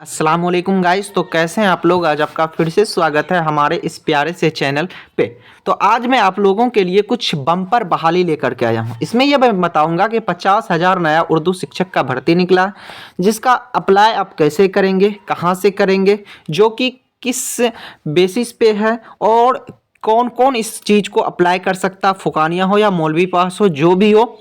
अस्सलाम वालेकुम गाइस। तो कैसे हैं आप लोग। आज आपका फिर से स्वागत है हमारे इस प्यारे से चैनल पे। तो आज मैं आप लोगों के लिए कुछ बम्पर बहाली लेकर के आया हूँ। इसमें यह मैं बताऊंगा कि 50,000 नया उर्दू शिक्षक का भर्ती निकला है, जिसका अप्लाई आप कैसे करेंगे, कहाँ से करेंगे, जो कि किस बेसिस पे है और कौन कौन इस चीज़ को अप्लाई कर सकता, फुकानिया हो या मौलवी पास हो, जो भी हो,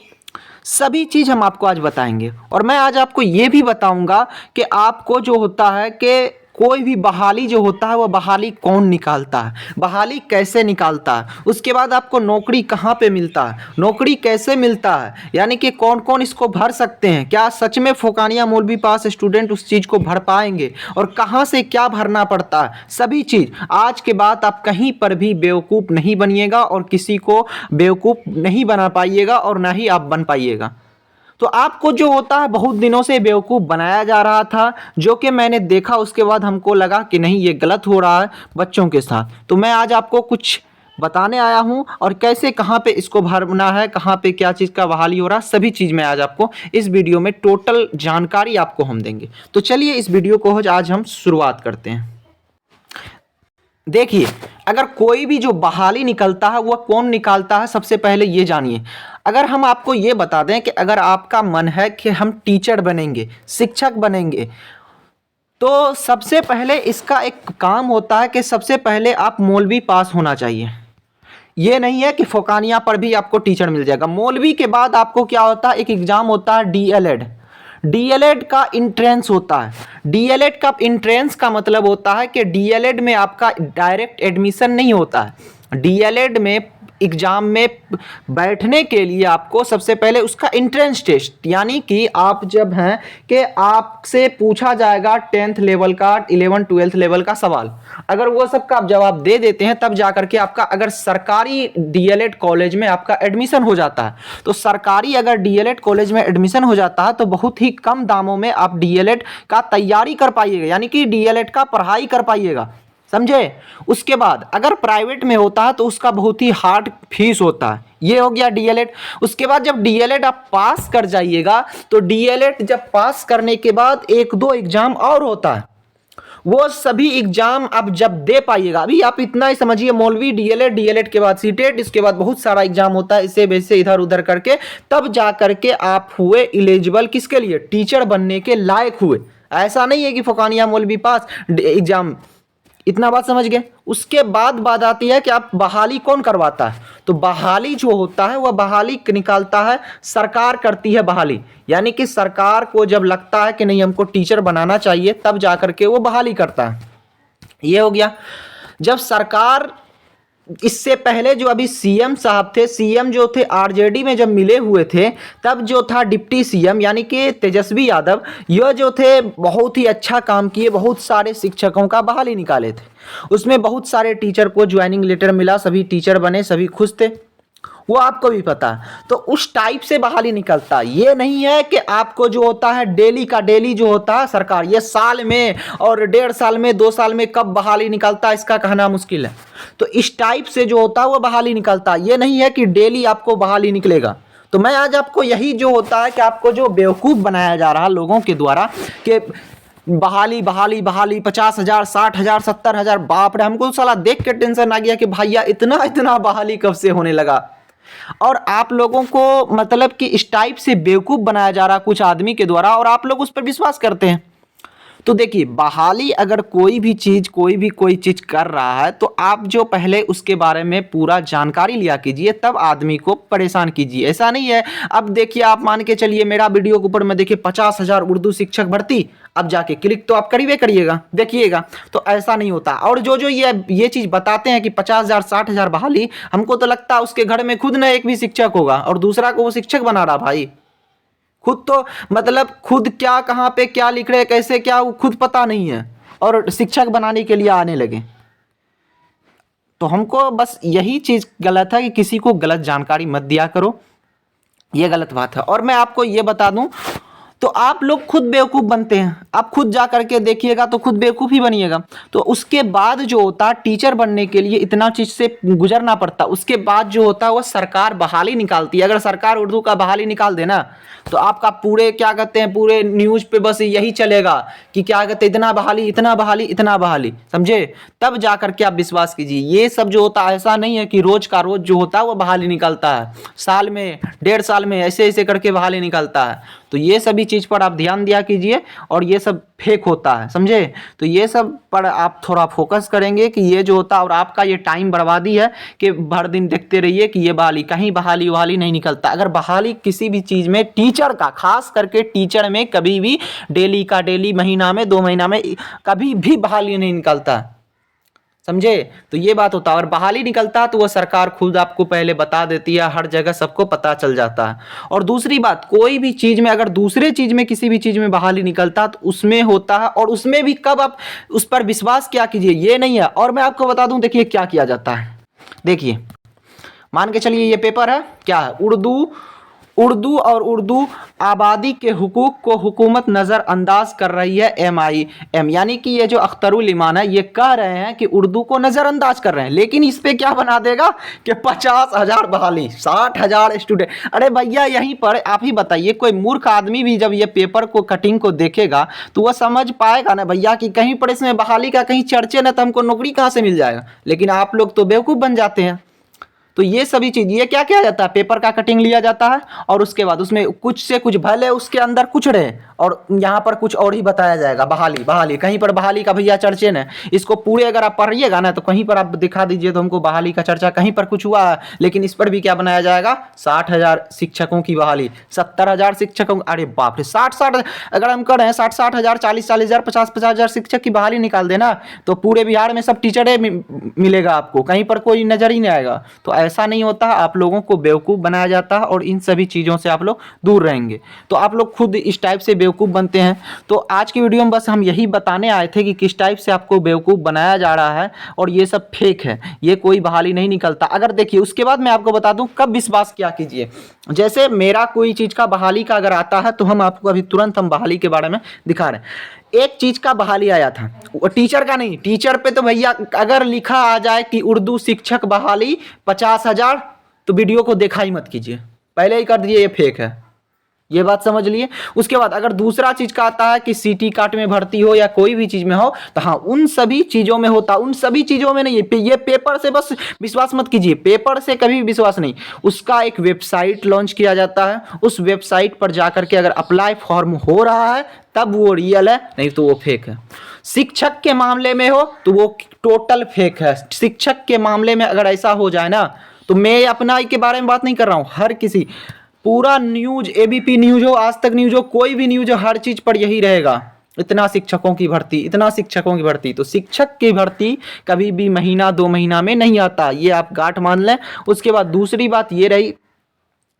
सभी चीज़ हम आपको आज बताएंगे। और मैं आज आपको ये भी बताऊंगा कि आपको जो होता है कि कोई भी बहाली जो होता है वह बहाली कौन निकालता है, बहाली कैसे निकालता है, उसके बाद आपको नौकरी कहाँ पे मिलता है, नौकरी कैसे मिलता है, यानी कि कौन कौन इसको भर सकते हैं, क्या सच में फोकानिया मौलवी पास स्टूडेंट उस चीज़ को भर पाएंगे और कहाँ से क्या भरना पड़ता है, सभी चीज़ आज के बाद आप कहीं पर भी बेवकूफ़ नहीं बनिएगा और किसी को बेवकूफ़ नहीं बना पाइएगा और ना ही आप बन पाइएगा। तो आपको जो होता है बहुत दिनों से बेवकूफ़ बनाया जा रहा था, जो कि मैंने देखा, उसके बाद हमको लगा कि नहीं ये गलत हो रहा है बच्चों के साथ। तो मैं आज आपको कुछ बताने आया हूं और कैसे कहां पे इसको भरना है, कहां पे क्या चीज़ का बहाली हो रहा है, सभी चीज़ मैं आज आपको इस वीडियो में टोटल जानकारी आपको हम देंगे। तो चलिए इस वीडियो को आज हम शुरुआत करते हैं। देखिए, अगर कोई भी जो बहाली निकलता है वह कौन निकालता है, सबसे पहले ये जानिए। अगर हम आपको ये बता दें कि अगर आपका मन है कि हम टीचर बनेंगे, शिक्षक बनेंगे, तो सबसे पहले इसका एक काम होता है कि सबसे पहले आप मौलवी पास होना चाहिए। ये नहीं है कि फोकानिया पर भी आपको टीचर मिल जाएगा। मौलवी के बाद आपको क्या होता है, एक एग्ज़ाम होता है डीएलएड। डीएलएड का इंट्रेंस होता है। डीएलएड का इंट्रेंस का मतलब होता है कि डीएलएड में आपका डायरेक्ट एडमिशन नहीं होता है। डीएलएड में एग्ज़ाम में बैठने के लिए आपको सबसे पहले उसका इंट्रेंस टेस्ट, यानी कि आप जब हैं कि आपसे पूछा जाएगा 10th लेवल का, 11 12th लेवल का सवाल। अगर वो सब का आप जवाब दे देते हैं तब जाकर के आपका अगर सरकारी डीएलएड कॉलेज में आपका एडमिशन हो जाता है। तो सरकारी अगर डीएलएड कॉलेज में एडमिशन हो जाता है तो बहुत ही कम दामों में आप डीएलएड का तैयारी कर पाइएगा, यानी कि डीएलएड का पढ़ाई कर पाइएगा, समझे। उसके बाद अगर प्राइवेट में होता है तो उसका बहुत ही हार्ड फीस होता है। ये हो गया डीएलएड। उसके बाद जब डीएलएड आप पास कर जाइएगा तो डीएलएड जब पास करने के बाद एक दो एग्जाम और होता है, वो सभी एग्जाम आप जब दे पाइएगा। अभी आप इतना ही समझिए, मौलवी डीएलएड, डीएलएड के बाद सीटेट, इसके बाद बहुत सारा एग्जाम होता है, इसे वैसे इधर उधर करके तब जा करके आप हुए एलिजिबल किसके लिए, टीचर बनने के लायक हुए। ऐसा नहीं है कि फोकानिया मौलवी पास एग्जाम, इतना बात समझ गए। उसके बाद बात आती है कि आप बहाली कौन करवाता है। तो बहाली जो होता है वह बहाली निकालता है सरकार, करती है बहाली, यानी कि सरकार को जब लगता है कि नहीं हमको टीचर बनाना चाहिए तब जाकर के वो बहाली करता है। ये हो गया। जब सरकार, इससे पहले जो अभी सीएम साहब थे, सीएम जो थे आरजेडी में जब मिले हुए थे, तब जो था डिप्टी सीएम यानी कि तेजस्वी यादव, यह जो थे बहुत ही अच्छा काम किए, बहुत सारे शिक्षकों का बहाली निकाले थे। उसमें बहुत सारे टीचर को ज्वाइनिंग लेटर मिला, सभी टीचर बने, सभी खुश थे, वो आपको भी पता है। तो उस टाइप से बहाली निकलता है। ये नहीं है कि आपको जो होता है डेली का डेली जो होता है सरकार, ये साल में और 1.5 साल में 2 साल में कब बहाली निकलता है इसका कहना मुश्किल है। तो इस टाइप से जो होता है वो बहाली निकलता है। ये नहीं है कि डेली आपको बहाली निकलेगा। तो मैं आज आपको यही जो होता है कि आपको जो बेवकूफ़ बनाया जा रहा है लोगों के द्वारा कि बहाली बहाली बहाली 50,000 60,000 70,000, बाप रे, हमको साला देख के टेंशन आ गया कि भैया इतना इतना बहाली कब से होने लगा। और आप लोगों को मतलब कि इस टाइप से बेवकूफ़ बनाया जा रहा कुछ आदमी के द्वारा और आप लोग उस पर विश्वास करते हैं। तो देखिए, बहाली अगर कोई भी चीज़, कोई चीज़ कर रहा है तो आप जो पहले उसके बारे में पूरा जानकारी लिया कीजिए, तब आदमी को परेशान कीजिए। ऐसा नहीं है अब देखिए, आप मान के चलिए मेरा वीडियो के ऊपर में देखिए 50,000 उर्दू शिक्षक भर्ती, अब जाके क्लिक तो आप करिए करिएगा, देखिएगा। तो ऐसा नहीं होता। और जो जो ये चीज़ बताते हैं कि 50,000 60,000 बहाली, हमको तो लगता है उसके घर में खुद न एक भी शिक्षक होगा और दूसरा को वो शिक्षक बना रहा। भाई खुद तो मतलब खुद क्या, कहाँ पे क्या लिख रहे, कैसे क्या, वो खुद पता नहीं है और शिक्षक बनाने के लिए आने लगे। तो हमको बस यही चीज़ गलत है कि किसी को गलत जानकारी मत दिया करो, ये गलत बात है। और मैं आपको ये बता दूं, तो आप लोग खुद बेवकूफ़ बनते हैं। आप खुद जा करके देखिएगा तो खुद बेवकूफ़ ही बनिएगा। तो उसके बाद जो होता है, टीचर बनने के लिए इतना चीज़ से गुजरना पड़ता, उसके बाद जो होता है वो सरकार बहाली निकालती है। अगर सरकार उर्दू का बहाली निकाल देना तो आपका पूरे क्या कहते हैं, पूरे न्यूज़ पे बस यही चलेगा कि क्या कहते हैं, इतना बहाली, इतना बहाली, इतना बहाली, समझे? तब जा करके आप विश्वास कीजिए। ये सब जो होता है ऐसा नहीं है कि रोज का रोज जो होता है वो बहाली निकलता है, साल में, 1.5 साल में ऐसे ऐसे करके बहाली निकलता है। तो ये सभी चीज़ पर आप ध्यान दिया कीजिए, और ये सब फेक होता है, समझे? तो ये सब पर आप थोड़ा फोकस करेंगे कि ये जो होता है, और आपका ये टाइम बर्बादी है कि भर दिन देखते रहिए कि ये बहाली, कहीं बहाली वहाली नहीं निकलता। अगर बहाली किसी भी चीज़ में, टीचर का खास करके टीचर में कभी भी डेली का डेली, महीना में, 2 महीना में कभी भी बहाली नहीं निकलता, समझे? तो ये बात होता है। और बहाली निकलता तो वो सरकार खुद आपको पहले बता देती है, हर जगह सबको पता चल जाता है। और दूसरी बात, कोई भी चीज़ में, अगर दूसरे चीज़ में, किसी भी चीज़ में बहाली निकलता तो उसमें होता है, और उसमें भी कब आप उस पर विश्वास क्या कीजिए, ये नहीं है। और मैं आपको बता दूं, देखिए क्या किया जाता है। देखिए, मान के चलिए ये पेपर है, क्या है, उर्दू और उर्दू आबादी के हुकूक को हुकूमत नज़रअंदाज कर रही है, MIM, यानी कि ये जो अख्तरुल ईमान है ये कह रहे हैं कि उर्दू को नज़रअंदाज कर रहे हैं, लेकिन इस पे क्या बना देगा कि 50,000 बहाली, 60,000 स्टूडेंट। अरे भैया, यहीं पर आप ही बताइए, कोई मूर्ख आदमी भी जब ये पेपर को, कटिंग को देखेगा तो वह समझ पाएगा ना भैया कि कहीं पर इसमें बहाली का कहीं चर्चे न, तो हमको नौकरी कहाँ से मिल जाएगा। लेकिन आप लोग तो बेवकूफ़ बन जाते हैं। तो ये सभी चीज़, ये क्या किया जाता है, पेपर का कटिंग लिया जाता है, और उसके बाद उसमें कुछ से कुछ, भले उसके अंदर कुछ रहे और यहाँ पर कुछ और ही बताया जाएगा, बहाली बहाली, कहीं पर बहाली का भैया चर्चे न। इसको पूरे अगर आप पढ़िएगा ना तो कहीं पर आप दिखा दीजिए तो हमको बहाली का चर्चा कहीं पर कुछ हुआ है, लेकिन इस पर भी क्या बनाया जाएगा, 60,000 शिक्षकों की बहाली, 70,000 शिक्षकों, अरे बाप रे, 60 अगर हम कर रहे हैं 60,000, 40,000, 50,000 शिक्षक की बहाली निकाल देना तो पूरे बिहार में सब टीचर मिलेगा आपको, कहीं पर कोई नजर ही नहीं आएगा। तो ऐसा नहीं होता, आप लोगों को बेवकूफ़ बनाया जाता है, और इन सभी चीज़ों से आप लोग दूर रहेंगे। तो आप लोग खुद इस टाइप से बेवकूफ़ बनते हैं। तो आज की वीडियो में बस हम यही बताने आए थे कि किस टाइप से आपको बेवकूफ़ बनाया जा रहा है, और ये सब फेक है, ये कोई बहाली नहीं निकलता। अगर देखिए, उसके बाद मैं आपको बता दूं कब विश्वास क्या कीजिए। जैसे मेरा कोई चीज़ का बहाली का अगर आता है तो हम आपको अभी तुरंत हम बहाली के बारे में दिखा रहे हैं। एक चीज़ का बहाली आया था, वो टीचर का नहीं, टीचर पे तो भैया अगर लिखा आ जाए कि उर्दू शिक्षक बहाली 50,000, तो वीडियो को देखा ही मत कीजिए, पहले ही कर दीजिए ये फेक है, ये बात समझ लिए। उसके बाद अगर दूसरा चीज का आता है कि सीटी काट में भर्ती हो या कोई भी चीज में हो, तो हाँ, उन सभी चीजों में होता, उन सभी चीजों में नहीं। ये पेपर से बस विश्वास मत कीजिए, पेपर से कभी विश्वास नहीं। उसका एक वेबसाइट लॉन्च किया जाता है, उस वेबसाइट पर जाकर के अगर अप्लाई फॉर्म हो रहा है तब वो रियल है, नहीं तो वो फेक है। शिक्षक के मामले में हो तो वो टोटल फेक है। शिक्षक के मामले में अगर ऐसा हो जाए ना, तो मैं अपना के बारे में बात नहीं कर रहा हूँ, हर किसी, पूरा न्यूज, ABP न्यूज हो, आज तक न्यूज हो, कोई भी न्यूज हो, हर चीज पर यही रहेगा, इतना शिक्षकों की भर्ती, इतना शिक्षकों की भर्ती। तो शिक्षक की भर्ती कभी भी महीना 2 महीना में नहीं आता, ये आप गांठ मान लें। उसके बाद दूसरी बात ये रही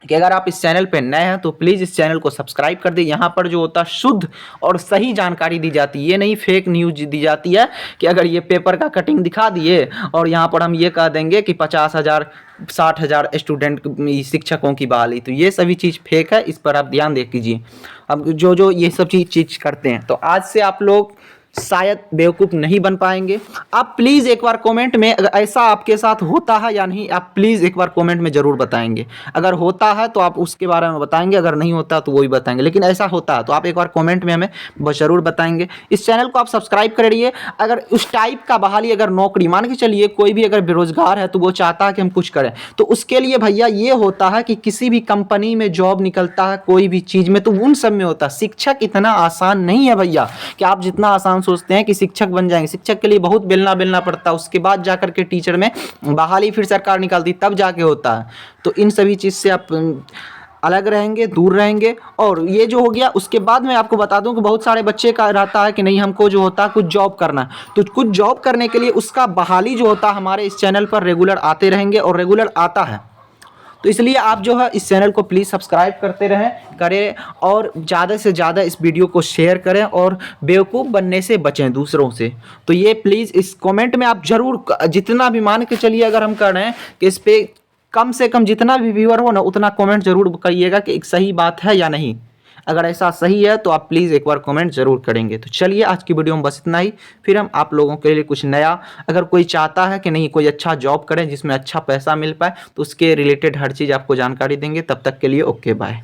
कि अगर आप इस चैनल पे नए हैं तो प्लीज़ इस चैनल को सब्सक्राइब कर दें। यहाँ पर जो होता है शुद्ध और सही जानकारी दी जाती है, ये नहीं फेक न्यूज दी जाती है कि अगर ये पेपर का कटिंग दिखा दिए और यहाँ पर हम ये कह देंगे कि 50,000, 60,000 स्टूडेंट शिक्षकों की बहाली। तो ये सभी चीज़ फेक है, इस पर आप ध्यान दे कीजिए। अब जो ये सब चीज़ करते हैं, तो आज से आप लोग शायद बेवकूफ़ नहीं बन पाएंगे। आप प्लीज़ एक बार कमेंट में, अगर ऐसा आपके साथ होता है या नहीं, आप प्लीज़ एक बार कमेंट में ज़रूर बताएंगे। अगर होता है तो आप उसके बारे में बताएंगे, अगर नहीं होता तो वो भी बताएंगे, लेकिन ऐसा होता है तो आप एक बार कमेंट में हमें ज़रूर बताएंगे। इस चैनल को आप सब्सक्राइब करिए। अगर उस टाइप का बहाली, अगर नौकरी, मान के चलिए कोई भी अगर बेरोजगार है तो वो चाहता है कि हम कुछ करें, तो उसके लिए भैया ये होता है कि किसी भी कंपनी में जॉब निकलता है, कोई भी चीज़ में, तो उन सब में होता है। शिक्षक इतना आसान नहीं है भैया कि आप जितना आसान सोचते हैं कि शिक्षक बन जाएंगे। शिक्षक के लिए बहुत बेलना पड़ता है, उसके बाद जाकर के टीचर में बहाली फिर सरकार निकालती, तब जाके होता है। तो इन सभी चीज़ से आप अलग रहेंगे, दूर रहेंगे। और ये जो हो गया, उसके बाद मैं आपको बता दूं कि बहुत सारे बच्चे का रहता है कि नहीं, हमको जो होता है कुछ जॉब करना है, तो कुछ जॉब करने के लिए उसका बहाली जो होता है हमारे इस चैनल पर रेगुलर आते रहेंगे, और रेगुलर आता है। तो इसलिए आप जो है इस चैनल को प्लीज़ सब्सक्राइब करते करें, और ज़्यादा से ज़्यादा इस वीडियो को शेयर करें, और बेवकूफ़ बनने से बचें दूसरों से। तो ये प्लीज़ इस कमेंट में आप ज़रूर, जितना भी मान के चलिए अगर हम कर रहे हैं कि इस पर कम से कम जितना भी व्यूअर हो ना, उतना कमेंट जरूर करिएगा कि एक सही बात है या नहीं। अगर ऐसा सही है तो आप प्लीज़ एक बार कमेंट ज़रूर करेंगे। तो चलिए आज की वीडियो में बस इतना ही, फिर हम आप लोगों के लिए कुछ नया, अगर कोई चाहता है कि नहीं कोई अच्छा जॉब करें जिसमें अच्छा पैसा मिल पाए, तो उसके रिलेटेड हर चीज़ आपको जानकारी देंगे। तब तक के लिए ओके बाय।